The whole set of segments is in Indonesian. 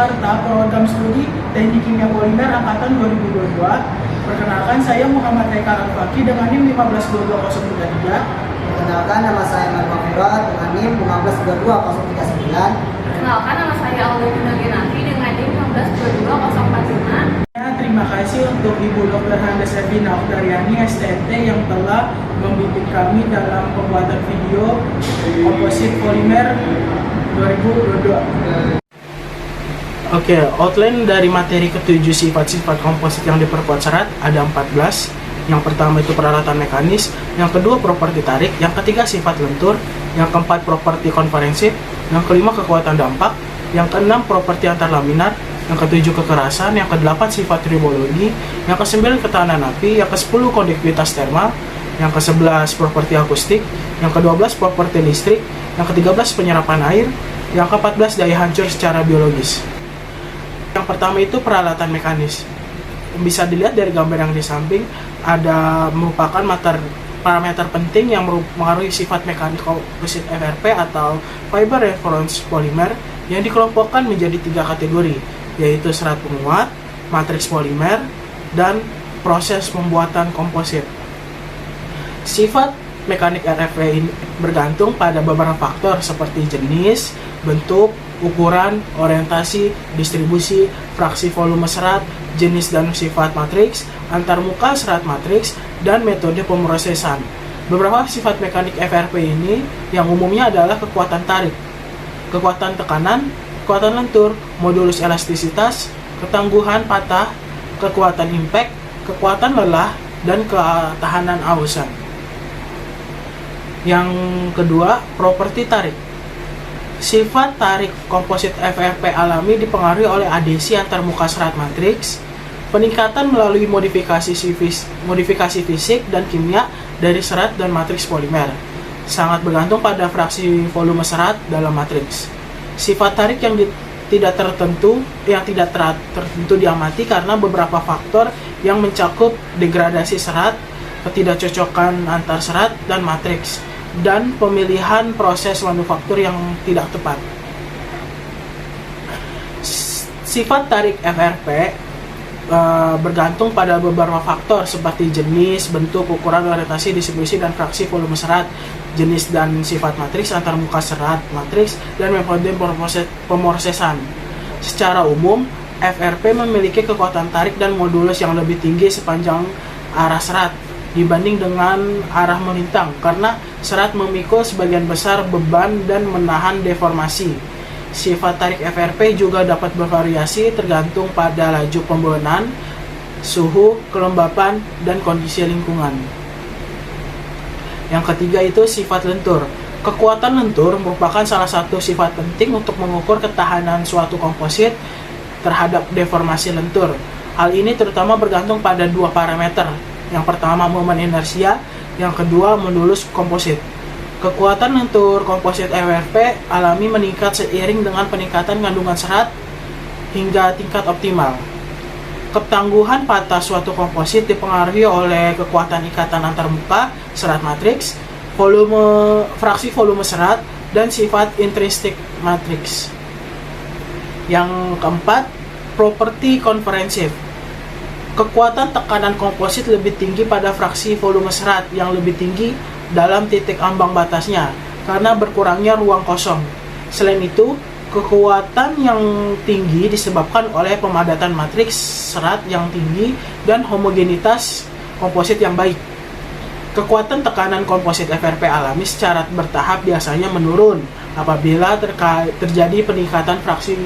Jakarta, program studi Teknik Kimia Polimer angkatan 2022. Perkenalkan, saya Muhammad Eka Al-Faki dengan NIM 1522033. Perkenalkan, nama saya Marwan Firot dengan NIM 1522039. Perkenalkan, nama saya Aulia Genaki dengan NIM 1522045. Terima kasih untuk Ibu Dr. Handes Evina Oktaryani STT yang telah membimbing kami dalam pembuatan video komposit polimer 2022. Oke, outline dari materi ketujuh sifat-sifat komposit yang diperkuat serat ada 14. Yang pertama itu peralatan mekanis, yang kedua properti tarik, yang ketiga sifat lentur, yang keempat properti konferensif, yang kelima kekuatan dampak, yang keenam properti antar laminar, yang ketujuh kekerasan, yang kedelapan sifat tribologi, yang kesembilan ketahanan api, yang kesepuluh konduktivitas termal, yang kesebelas properti akustik, yang kedua belas properti listrik, yang ke-13 penyerapan air, yang ke-14 daya hancur secara biologis. Yang pertama itu peralatan mekanis. Bisa dilihat dari gambar yang di samping, ada merupakan parameter penting yang mengaruhi sifat mekanik komposit FRP atau Fiber Reference Polymer yang dikelompokkan menjadi 3 kategori, yaitu serat penguat, matriks polimer, dan proses pembuatan komposit. Sifat mekanik RFP ini bergantung pada beberapa faktor seperti jenis, bentuk, ukuran, orientasi, distribusi, fraksi volume serat, jenis dan sifat matriks, antarmuka serat matriks, dan metode pemrosesan. Beberapa sifat mekanik FRP ini yang umumnya adalah kekuatan tarik, kekuatan tekanan, kekuatan lentur, modulus elastisitas, ketangguhan patah, kekuatan impact, kekuatan lelah, dan ketahanan ausan. Yang kedua, properti tarik. Sifat tarik komposit FRP alami dipengaruhi oleh adhesi antarmuka serat matriks, peningkatan melalui modifikasi fisik dan kimia dari serat dan matriks polimer. Sangat bergantung pada fraksi volume serat dalam matriks. Sifat tarik yang tidak tertentu diamati karena beberapa faktor yang mencakup degradasi serat, ketidakcocokan antar serat dan matriks, dan pemilihan proses manufaktur yang tidak tepat. Sifat tarik FRP bergantung pada beberapa faktor seperti jenis, bentuk, ukuran, orientasi, distribusi, dan fraksi volume serat, jenis dan sifat matriks, antarmuka serat matriks, dan metode pemrosesan. Secara umum, FRP memiliki kekuatan tarik dan modulus yang lebih tinggi sepanjang arah serat dibanding dengan arah melintang karena serat memikul sebagian besar beban dan menahan deformasi. Sifat tarik FRP juga dapat bervariasi tergantung pada laju pembuahan, suhu, kelembapan, dan kondisi lingkungan. Yang ketiga itu sifat lentur. Kekuatan lentur merupakan salah satu sifat penting untuk mengukur ketahanan suatu komposit terhadap deformasi lentur. Hal ini terutama bergantung pada dua parameter. Yang pertama momen inersia, yang kedua modulus komposit. Kekuatan lentur komposit FRP alami meningkat seiring dengan peningkatan kandungan serat hingga tingkat optimal. Ketangguhan patah suatu komposit dipengaruhi oleh kekuatan ikatan antarmuka serat matriks, fraksi volume serat, dan sifat intrinsik matriks. Yang keempat, properti konferensif. Kekuatan tekanan komposit lebih tinggi pada fraksi volume serat yang lebih tinggi dalam titik ambang batasnya karena berkurangnya ruang kosong. Selain itu, kekuatan yang tinggi disebabkan oleh pemadatan matriks serat yang tinggi dan homogenitas komposit yang baik. Kekuatan tekanan komposit FRP alami secara bertahap biasanya menurun apabila terjadi peningkatan fraksi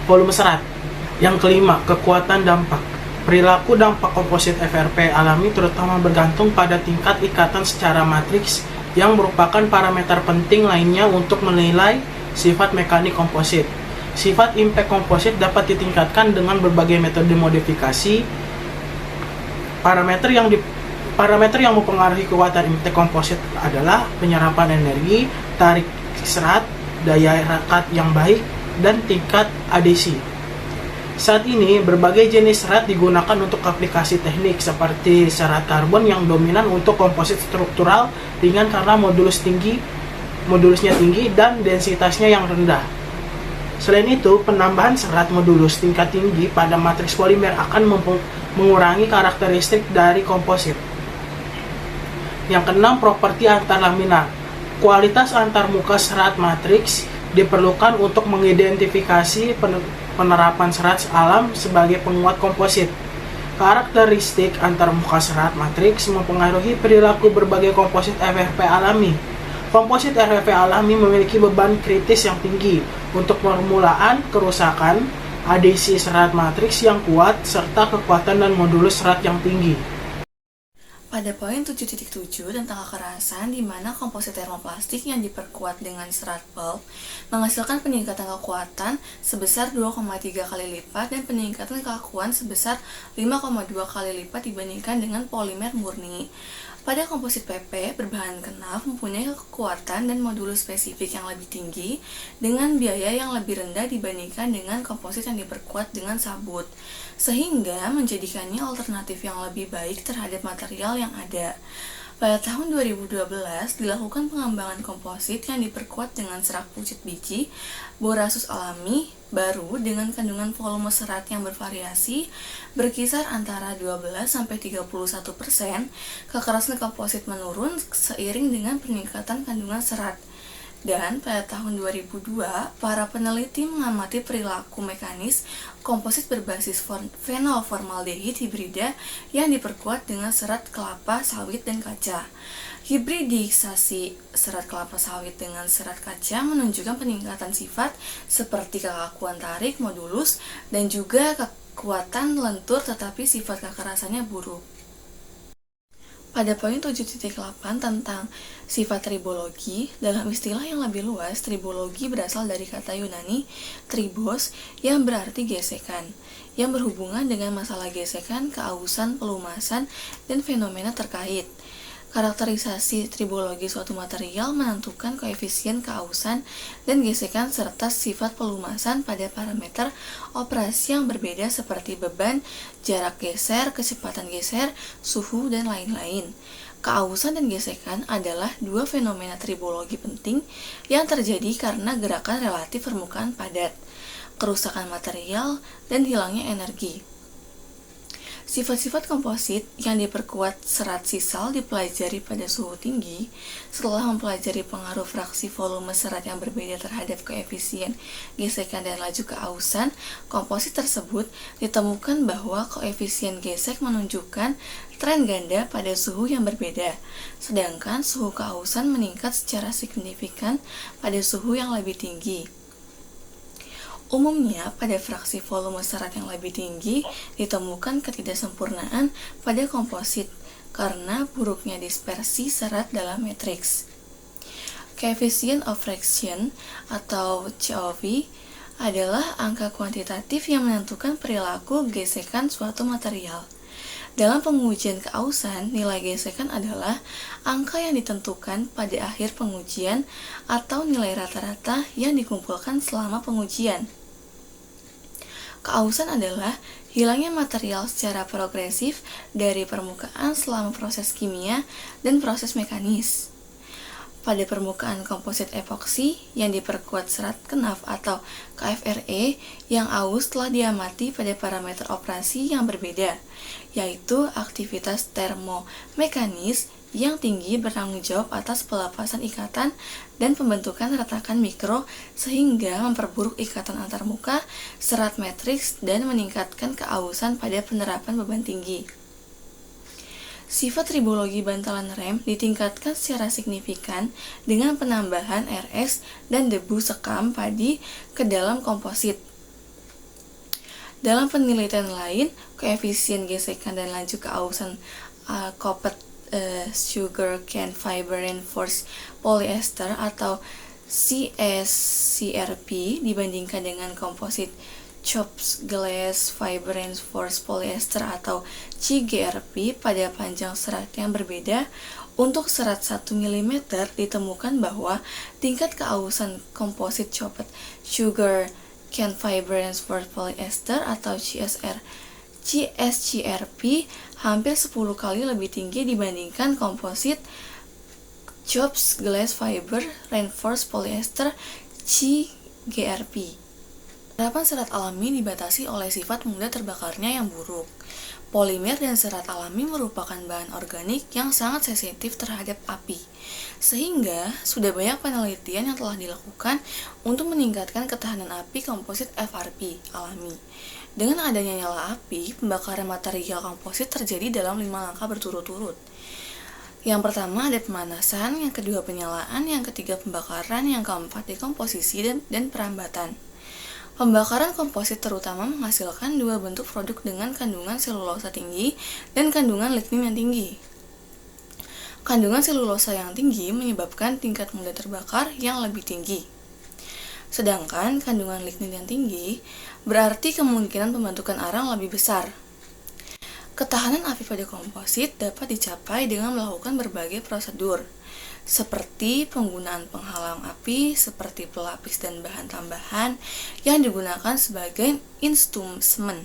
volume serat. Yang kelima, kekuatan dampak. Perilaku dampak komposit FRP alami terutama bergantung pada tingkat ikatan secara matriks yang merupakan parameter penting lainnya untuk menilai sifat mekanik komposit. Sifat impact komposit dapat ditingkatkan dengan berbagai metode modifikasi. Parameter yang mempengaruhi kekuatan impact komposit adalah penyerapan energi, tarik serat, daya rekat yang baik, dan tingkat adhesi. Saat ini, berbagai jenis serat digunakan untuk aplikasi teknik seperti serat karbon yang dominan untuk komposit struktural ringan karena modulusnya tinggi dan densitasnya yang rendah. Selain itu, penambahan serat modulus tingkat tinggi pada matriks polimer akan mengurangi karakteristik dari komposit. Yang keenam, properti antar laminar. Kualitas antarmuka serat matriks diperlukan untuk mengidentifikasi penerapan serat alam sebagai penguat komposit. Karakteristik antarmuka serat matriks mempengaruhi perilaku berbagai komposit FFP alami. Komposit FFP alami memiliki beban kritis yang tinggi untuk permulaan kerusakan, adhesi serat matriks yang kuat, serta kekuatan dan modulus serat yang tinggi. Pada poin 7.7 tentang kekerasan, di mana komposit termoplastik yang diperkuat dengan serat pulp menghasilkan peningkatan kekuatan sebesar 2,3 kali lipat dan peningkatan keakuan sebesar 5,2 kali lipat dibandingkan dengan polimer murni. Pada komposit PP, berbahan kenaf mempunyai kekuatan dan modulus spesifik yang lebih tinggi dengan biaya yang lebih rendah dibandingkan dengan komposit yang diperkuat dengan sabut, sehingga menjadikannya alternatif yang lebih baik terhadap material yang ada. Pada tahun 2012, dilakukan pengembangan komposit yang diperkuat dengan serat pucet biji borasus alami baru dengan kandungan volume serat yang bervariasi berkisar antara 12-31%. Kekerasan komposit menurun seiring dengan peningkatan kandungan serat. Dan pada tahun 2002, para peneliti mengamati perilaku mekanis komposit berbasis fenol formaldehid hibrida yang diperkuat dengan serat kelapa sawit dan kaca. Hibridisasi serat kelapa sawit dengan serat kaca menunjukkan peningkatan sifat seperti kekakuan tarik, modulus, dan juga kekuatan lentur, tetapi sifat kekerasannya buruk. Pada poin 7.8 tentang sifat tribologi, dalam istilah yang lebih luas, tribologi berasal dari kata Yunani tribos yang berarti gesekan, yang berhubungan dengan masalah gesekan, keausan, pelumasan, dan fenomena terkait. Karakterisasi tribologi suatu material menentukan koefisien keausan dan gesekan serta sifat pelumasan pada parameter operasi yang berbeda seperti beban, jarak geser, kecepatan geser, suhu, dan lain-lain. Keausan dan gesekan adalah dua fenomena tribologi penting yang terjadi karena gerakan relatif permukaan padat, kerusakan material, dan hilangnya energi. Sifat-sifat komposit yang diperkuat serat sisal dipelajari pada suhu tinggi. Setelah mempelajari pengaruh fraksi volume serat yang berbeda terhadap koefisien gesekan dan laju keausan, komposit tersebut ditemukan bahwa koefisien gesek menunjukkan tren ganda pada suhu yang berbeda, sedangkan suhu keausan meningkat secara signifikan pada suhu yang lebih tinggi. Umumnya, pada fraksi volume serat yang lebih tinggi, ditemukan ketidaksempurnaan pada komposit karena buruknya dispersi serat dalam matriks. Coefficient of friction atau COV adalah angka kuantitatif yang menentukan perilaku gesekan suatu material. Dalam pengujian keausan, nilai gesekan adalah angka yang ditentukan pada akhir pengujian atau nilai rata-rata yang dikumpulkan selama pengujian. Keausan adalah hilangnya material secara progresif dari permukaan selama proses kimia dan proses mekanis. Pada permukaan komposit epoksi yang diperkuat serat kenaf atau KFRE yang aus telah diamati pada parameter operasi yang berbeda, yaitu aktivitas termomekanis yang tinggi bertanggung jawab atas pelepasan ikatan dan pembentukan retakan mikro sehingga memperburuk ikatan antarmuka serat matriks dan meningkatkan keausan pada penerapan beban tinggi. Sifat tribologi bantalan rem ditingkatkan secara signifikan dengan penambahan RS dan debu sekam padi ke dalam komposit. Dalam penelitian lain, koefisien gesekan dan laju keausan Coppet Sugar Cane Fiber Reinforced Polyester atau CSCRP dibandingkan dengan komposit Chopped Glass Fiber Reinforced Polyester atau CGRP pada panjang serat yang berbeda. Untuk serat 1 mm ditemukan bahwa tingkat keausan komposit Chopped Sugar Cane Fiber Reinforced Polyester atau CSCRP hampir 10 kali lebih tinggi dibandingkan komposit Chopped Glass Fiber Reinforced Polyester CGRP. Penerapan serat alami dibatasi oleh sifat mudah terbakarnya yang buruk. Polimer dan serat alami merupakan bahan organik yang sangat sensitif terhadap api, sehingga sudah banyak penelitian yang telah dilakukan untuk meningkatkan ketahanan api komposit FRP alami. Dengan adanya nyala api, pembakaran material komposit terjadi dalam 5 langkah berturut-turut. Yang pertama ada pemanasan, yang kedua penyalaan, yang ketiga pembakaran, yang keempat dekomposisi dan perambatan. Pembakaran komposit terutama menghasilkan dua bentuk produk dengan kandungan selulosa tinggi dan kandungan lignin yang tinggi. Kandungan selulosa yang tinggi menyebabkan tingkat mudah terbakar yang lebih tinggi. Sedangkan kandungan lignin yang tinggi berarti kemungkinan pembentukan arang lebih besar. Ketahanan api pada komposit dapat dicapai dengan melakukan berbagai prosedur, seperti penggunaan penghalang api seperti pelapis dan bahan tambahan yang digunakan sebagai instrumen.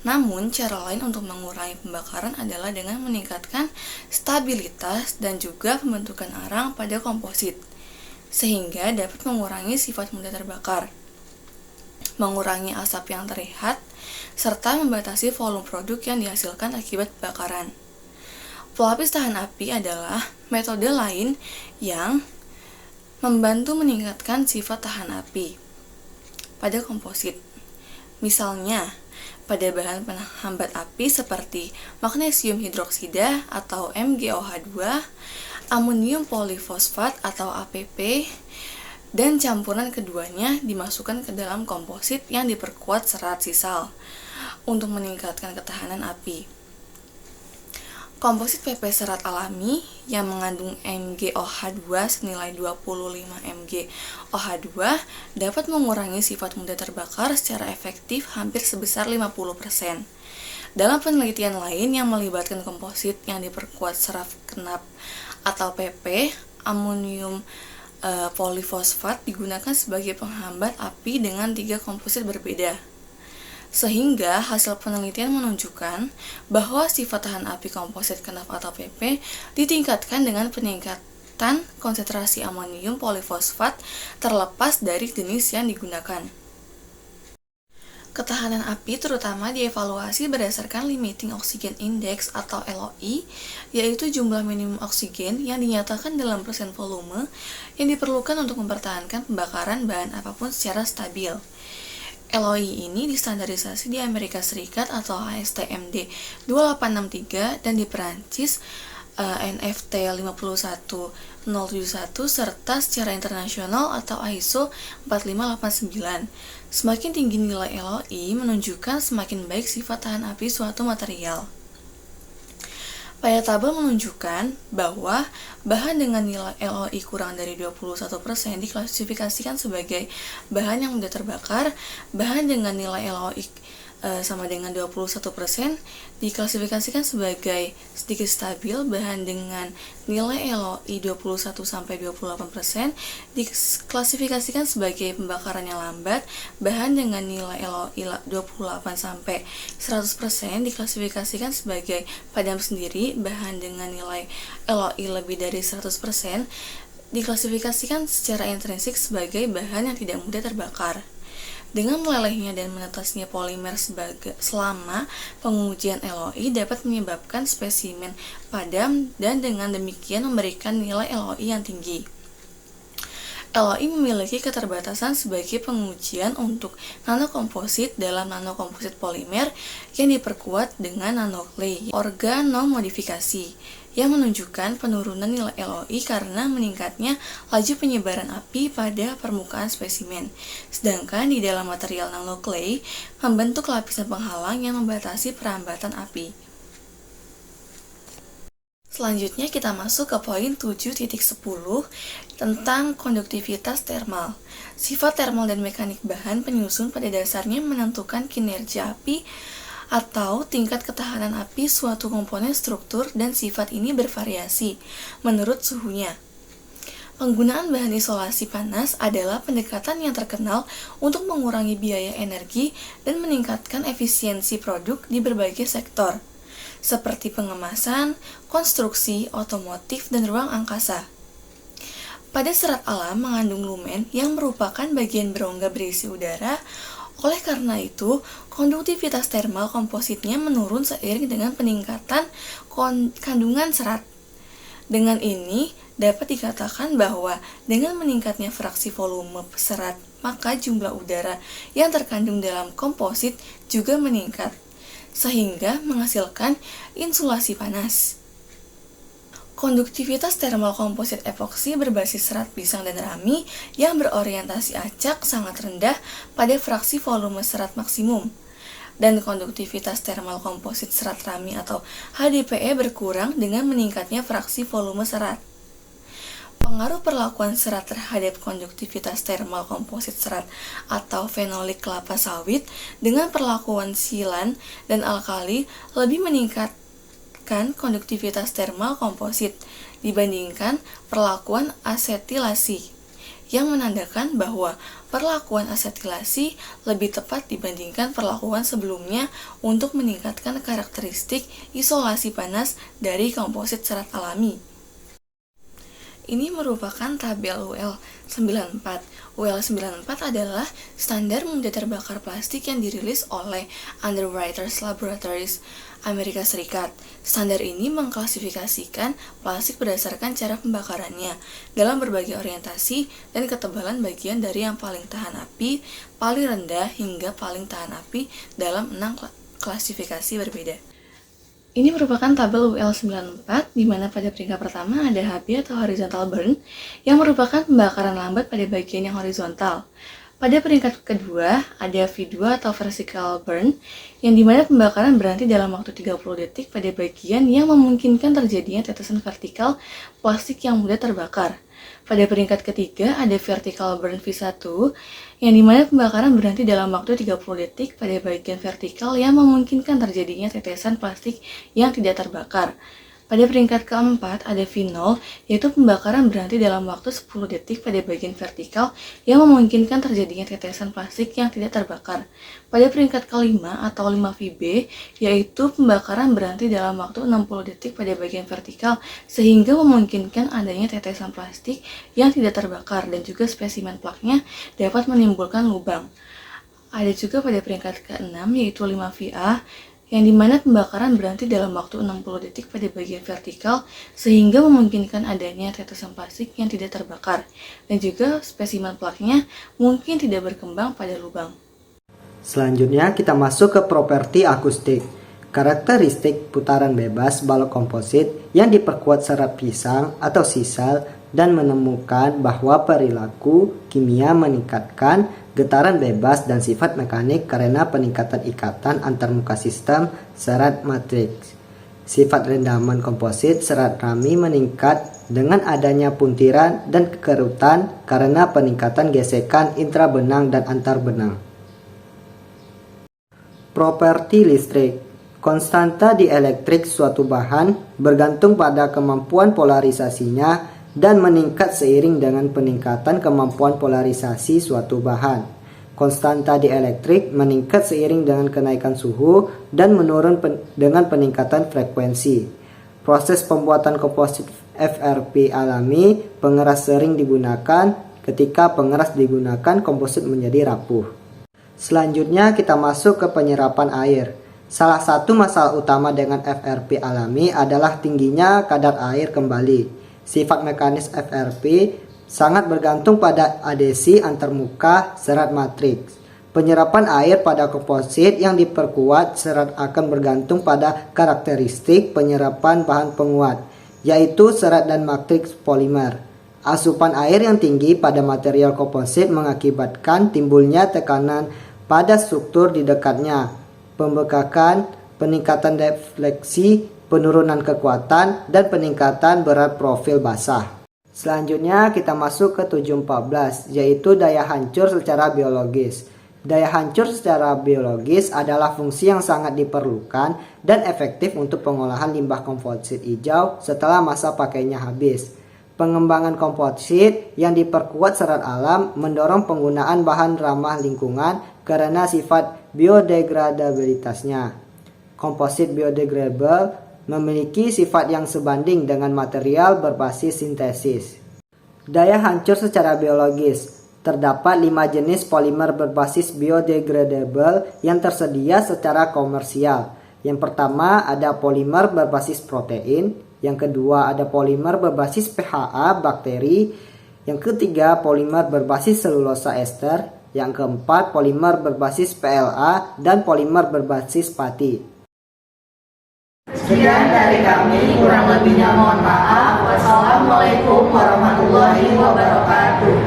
Namun, cara lain untuk mengurangi pembakaran adalah dengan meningkatkan stabilitas dan juga pembentukan arang pada komposit, sehingga dapat mengurangi sifat mudah terbakar, mengurangi asap yang terlihat, serta membatasi volume produk yang dihasilkan akibat pembakaran. Pelapis tahan api adalah metode lain yang membantu meningkatkan sifat tahan api pada komposit. Misalnya, pada bahan penghambat api seperti magnesium hidroksida atau MgOH2, amonium polifosfat atau APP, dan campuran keduanya dimasukkan ke dalam komposit yang diperkuat serat sisal untuk meningkatkan ketahanan api. Komposit PP serat alami yang mengandung MgOH2 senilai 25 MgOH2 dapat mengurangi sifat mudah terbakar secara efektif hampir sebesar 50%. Dalam penelitian lain yang melibatkan komposit yang diperkuat serat kenap atau PP, amonium polifosfat digunakan sebagai penghambat api dengan 3 komposit berbeda. Sehingga hasil penelitian menunjukkan bahwa sifat tahan api komposit kenap atau PP ditingkatkan dengan peningkatan konsentrasi amonium polifosfat terlepas dari jenis yang digunakan. Ketahanan api terutama dievaluasi berdasarkan Limiting Oxygen Index atau LOI, yaitu jumlah minimum oksigen yang dinyatakan dalam persen volume yang diperlukan untuk mempertahankan pembakaran bahan apapun secara stabil. LOI ini distandarisasi di Amerika Serikat atau ASTM D2863 dan di Perancis NFT 51071 serta secara internasional atau ISO 4589. Semakin tinggi nilai LOI menunjukkan semakin baik sifat tahan api suatu material. Pada tabel menunjukkan bahwa bahan dengan nilai LOI kurang dari 21% diklasifikasikan sebagai bahan yang mudah terbakar, bahan dengan nilai LOI sama dengan 21% diklasifikasikan sebagai sedikit stabil, bahan dengan nilai LOI 21-28% diklasifikasikan sebagai pembakaran yang lambat, bahan dengan nilai LOI 28-100% diklasifikasikan sebagai padam sendiri, bahan dengan nilai LOI lebih dari 100% diklasifikasikan secara intrinsik sebagai bahan yang tidak mudah terbakar. Dengan melelehnya dan menetasnya polimer selama pengujian LOI dapat menyebabkan spesimen padam dan dengan demikian memberikan nilai LOI yang tinggi. LOI memiliki keterbatasan sebagai pengujian untuk nanokomposit dalam nanokomposit polimer yang diperkuat dengan nanoclay organomodifikasi yang menunjukkan penurunan nilai LOI karena meningkatnya laju penyebaran api pada permukaan spesimen. Sedangkan di dalam material nanoclay membentuk lapisan penghalang yang membatasi perambatan api. Selanjutnya kita masuk ke poin 7.10 tentang konduktivitas termal. Sifat termal dan mekanik bahan penyusun pada dasarnya menentukan kinerja api atau tingkat ketahanan api suatu komponen struktur dan sifat ini bervariasi menurut suhunya. Penggunaan bahan isolasi panas adalah pendekatan yang terkenal untuk mengurangi biaya energi dan meningkatkan efisiensi produk di berbagai sektor, seperti pengemasan, konstruksi, otomotif, dan ruang angkasa. Pada serat alam mengandung lumen yang merupakan bagian berongga berisi udara. Oleh karena itu, konduktivitas termal kompositnya menurun seiring dengan peningkatan kandungan serat. Dengan ini, dapat dikatakan bahwa dengan meningkatnya fraksi volume serat, maka jumlah udara yang terkandung dalam komposit juga meningkat, sehingga menghasilkan insulasi panas. Konduktivitas termal komposit epoksi berbasis serat pisang dan rami yang berorientasi acak sangat rendah pada fraksi volume serat maksimum. Dan konduktivitas termal komposit serat rami atau HDPE berkurang dengan meningkatnya fraksi volume serat. Pengaruh perlakuan serat terhadap konduktivitas termal komposit serat atau fenolik kelapa sawit dengan perlakuan silan dan alkali lebih meningkat konduktivitas termal komposit dibandingkan perlakuan asetilasi, yang menandakan bahwa perlakuan asetilasi lebih tepat dibandingkan perlakuan sebelumnya untuk meningkatkan karakteristik isolasi panas dari komposit serat alami. Ini merupakan tabel UL94. UL94 adalah standar mudah terbakar plastik yang dirilis oleh Underwriters Laboratories, Amerika Serikat. Standar ini mengklasifikasikan plastik berdasarkan cara pembakarannya dalam berbagai orientasi dan ketebalan bagian dari yang paling tahan api, paling rendah hingga paling tahan api dalam 6 klasifikasi berbeda. Ini merupakan tabel UL94 di mana pada peringkat pertama ada HB atau horizontal burn yang merupakan pembakaran lambat pada bagian yang horizontal. Pada peringkat kedua ada V2 atau vertical burn yang dimana pembakaran berhenti dalam waktu 30 detik pada bagian yang memungkinkan terjadinya tetesan vertikal plastik yang mudah terbakar. Pada peringkat ketiga ada vertical burn V1 yang dimana pembakaran berhenti dalam waktu 30 detik pada bagian vertikal yang memungkinkan terjadinya tetesan plastik yang tidak terbakar. Pada peringkat keempat ada V0, yaitu pembakaran berhenti dalam waktu 10 detik pada bagian vertikal yang memungkinkan terjadinya tetesan plastik yang tidak terbakar. Pada peringkat kelima atau 5VB, yaitu pembakaran berhenti dalam waktu 60 detik pada bagian vertikal sehingga memungkinkan adanya tetesan plastik yang tidak terbakar dan juga spesimen plaknya dapat menimbulkan lubang. Ada juga pada peringkat ke-6 yaitu 5VA, yang dimana pembakaran berhenti dalam waktu 60 detik pada bagian vertikal sehingga memungkinkan adanya tetesan plastik yang tidak terbakar dan juga spesimen plaknya mungkin tidak berkembang pada lubang. Selanjutnya kita masuk ke properti akustik. Karakteristik putaran bebas balok komposit yang diperkuat serat pisang atau sisal dan menemukan bahwa perilaku kimia meningkatkan getaran bebas dan sifat mekanik karena peningkatan ikatan antarmuka sistem serat matriks. Sifat rendaman komposit serat rami meningkat dengan adanya puntiran dan kekerutan karena peningkatan gesekan intrabenang dan antar benang. Properti listrik. Konstanta dielektrik suatu bahan bergantung pada kemampuan polarisasinya dan meningkat seiring dengan peningkatan kemampuan polarisasi suatu bahan. Konstanta dielektrik meningkat seiring dengan kenaikan suhu dan menurun dengan peningkatan frekuensi. Proses pembuatan komposit FRP alami, pengeras sering digunakan. Ketika pengeras digunakan, komposit menjadi rapuh. Selanjutnya kita masuk ke penyerapan air. Salah satu masalah utama dengan FRP alami adalah tingginya kadar air kembali. Sifat mekanis FRP sangat bergantung pada adhesi antarmuka serat matriks. Penyerapan air pada komposit yang diperkuat serat akan bergantung pada karakteristik penyerapan bahan penguat, yaitu serat dan matriks polimer. Asupan air yang tinggi pada material komposit mengakibatkan timbulnya tekanan pada struktur di dekatnya, pembekakan, peningkatan defleksi, penurunan kekuatan, dan peningkatan berat profil basah. Selanjutnya kita masuk ke 714, yaitu daya hancur secara biologis. Daya hancur secara biologis adalah fungsi yang sangat diperlukan dan efektif untuk pengolahan limbah komposit hijau setelah masa pakainya habis. Pengembangan komposit yang diperkuat serat alam mendorong penggunaan bahan ramah lingkungan karena sifat biodegradabilitasnya. Komposit biodegradable memiliki sifat yang sebanding dengan material berbasis sintesis. Daya hancur secara biologis. Terdapat 5 jenis polimer berbasis biodegradable yang tersedia secara komersial. Yang pertama ada polimer berbasis protein, yang kedua ada polimer berbasis PHA bakteri, yang ketiga polimer berbasis selulosa ester, yang keempat polimer berbasis PLA dan polimer berbasis pati. Sekian dari kami, kurang lebihnya mohon maaf. Wassalamualaikum warahmatullahi wabarakatuh.